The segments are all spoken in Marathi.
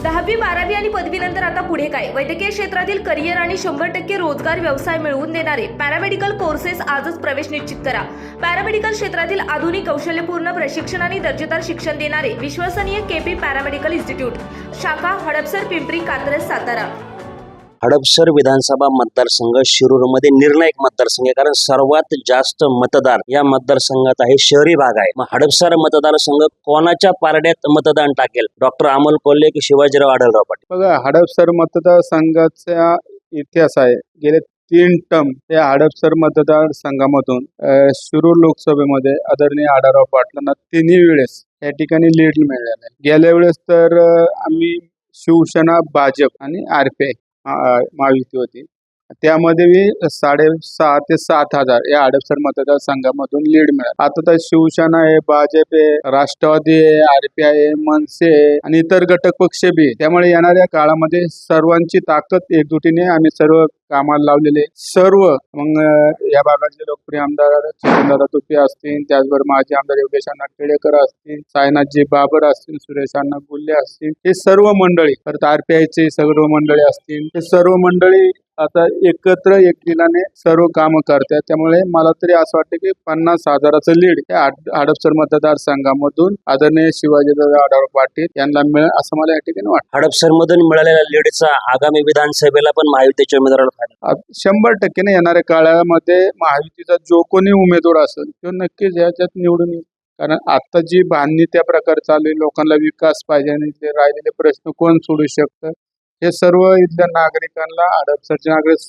10वी 12वी आणि पदवीनंतर आता पुढे काय? वैद्यकीय क्षेत्रातील करिअर आणि 100% रोजगार व्यवसाय मिळवून देणारे पॅरामेडिकल कोर्सेस आजच प्रवेश निश्चित करा. पॅरामेडिकल क्षेत्रातील आधुनिक कौशल्यपूर्ण प्रशिक्षण आणि दर्जेदार शिक्षण देणारे विश्वसनीय केपी पॅरामेडिकल इन्स्टिट्यूट, शाखा हडपसर, पिंपरी, कात्रज, सातारा. हडपसर विधानसभा मतदारसंघ शिरूरमध्ये निर्णायक मतदारसंघ आहे, कारण सर्वात जास्त मतदार या मतदारसंघात आहे. शहरी भाग आहे. मग हडपसर मतदारसंघ कोणाच्या पारड्यात मतदान टाकेल? डॉक्टर अमोल कोल्हे की शिवाजीराव आढळराव पाटील? बघा, हडपसर मतदारसंघाचा इतिहास आहे. गेले 3 टर्म या हडपसर मतदारसंघामधून शिरूर लोकसभेमध्ये आदरणीय आढळराव पाटलांना 3 वेळेस या ठिकाणी लीड मिळालेलं आहे. गेल्या वेळेस तर आम्ही शिवसेना, भाजप आणि RPI महायुती होती. त्यामध्ये 6,500 ते 7,000 या हडपसर मतदारसंघामधून लीड मिळाला. आता तर शिवसेना आहे, भाजप आहे, राष्ट्रवादी आहे, RPI आहे, मनसे आहे आणि इतर घटक पक्ष बी आहे. त्यामुळे येणाऱ्या काळामध्ये सर्वांची ताकद एकजुटीने आम्ही सर्व कामाला लावलेले सर्व. मग या भागाचे लोकप्रिय आमदार दादा तुपे असतील, त्याचबरोबर माजी आमदार योगेश अण्णा टिळेकर असतील, साईनाथजी बाबर असतील, सुरेश अण्णा गुल्ले असतील, हे सर्व मंडळी, परत RPIचे सर्व मंडळी असतील, हे सर्व मंडळी आता एकत्र एकदिलाने सर्व कामं करतात. त्यामुळे मला तरी असं वाटतं की 50,000चं लीड या हडपसर मतदारसंघामधून आदरणीय शिवाजीराव आढळराव पाटील यांना मिळेल असं मला या ठिकाणी वाटतं. हडपसर मधून मिळालेल्या लीडचा आगामी विधानसभेला पण महायुतीच्या उमेदवाराला फायदा? 100% येणाऱ्या काळामध्ये महायुतीचा जो कोणी उमेदवार असेल तो नक्कीच याच्यात निवडून येईल. कारण आता जी बांधणी त्या प्रकारे चालू आहे, लोकांना विकास पाहिजे आणि ते राहिलेले प्रश्न कोण सोडू शकतं, हे सर्व इथल्या नागरिकांना, हडपसरचे नागरिक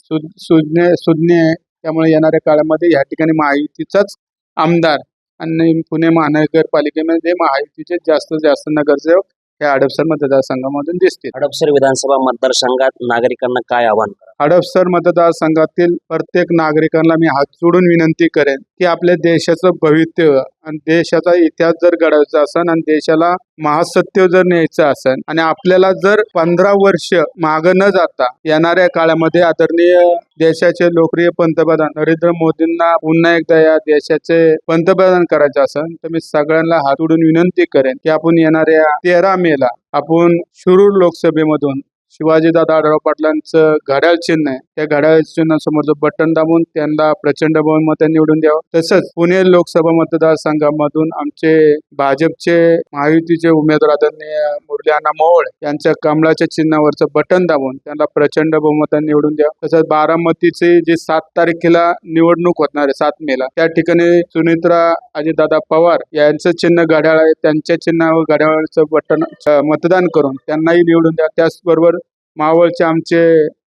सुज्ञ आहे. त्यामुळे येणाऱ्या काळामध्ये या ठिकाणी महायुतीचाच आमदार आणि पुणे महानगरपालिकेमध्ये महायुतीचे जास्तीत जास्त नगरसेवक या हडपसर मतदारसंघामधून दिसतील. हडपसर विधानसभा मतदारसंघात नागरिकांना काय आव्हान करा? हडपसर मतदारसंघातील प्रत्येक नागरिकांना मी हात जोडून विनंती करेन की आपल्या देशाचं भवितव्य आणि देशाचा इतिहास जर घडवायचा असेल आणि देशाला महासत्य जर न्यायचं असेल आणि आपल्याला जर 15 वर्ष मागं न जाता येणाऱ्या काळामध्ये आदरणीय देशाचे लोकप्रिय पंतप्रधान नरेंद्र मोदींना पुन्हा एकदा या देशाचे पंतप्रधान करायचे असेल तर मी सगळ्यांना हात जोडून विनंती करेन की आपण येणाऱ्या 13 मेला आपण शिरूर लोकसभेमधून शिवाजीदादा आढळराव पाटलांचं घड्याळ चिन्ह आहे, त्या घड्याळ चिन्हासमोरचं बटन दाबून त्यांना प्रचंड बहुमत निवडून द्यावं. तसंच पुणे लोकसभा मतदारसंघामधून आमचे भाजपचे महायुतीचे उमेदवार आदरणीय मुरली अण्णा मोहोळ यांच्या कमळाच्या चिन्हावरचं बटन दाबून त्यांना प्रचंड बहुमत निवडून द्यावं. तसंच बारामतीचे जे 7 तारखेला निवडणूक होणार आहे, 7 मेला, त्या ठिकाणी सुनित्रा अजितदादा पवार यांचं चिन्ह घड्याळ आहे, त्यांच्या चिन्हावर घड्याळाचं बटन मतदान करून त्यांनाही निवडून द्या. त्याचबरोबर मावळचे आमचे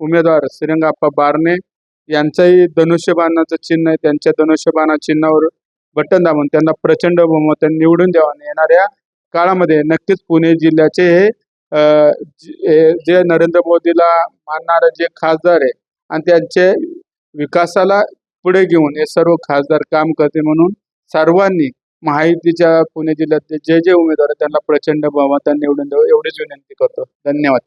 उमेदवार श्रीरंगाप्पा बारणे यांचंही धनुष्यबाणाचं चिन्ह आहे, त्यांच्या धनुष्यबाणा चिन्हावर बटन दाबून त्यांना प्रचंड बहुमत निवडून द्यावं. आणि येणाऱ्या काळामध्ये नक्कीच पुणे जिल्ह्याचे हे जे नरेंद्र मोदीला मानणारे जे खासदार आहे आणि त्यांचे विकासाला पुढे घेऊन हे सर्व खासदार काम करते, म्हणून सर्वांनी महायुतीच्या पुणे जिल्ह्यातले जे उमेदवार आहेत त्यांना प्रचंड बहुमत निवडून द्यावं एवढीच विनंती करतो. धन्यवाद.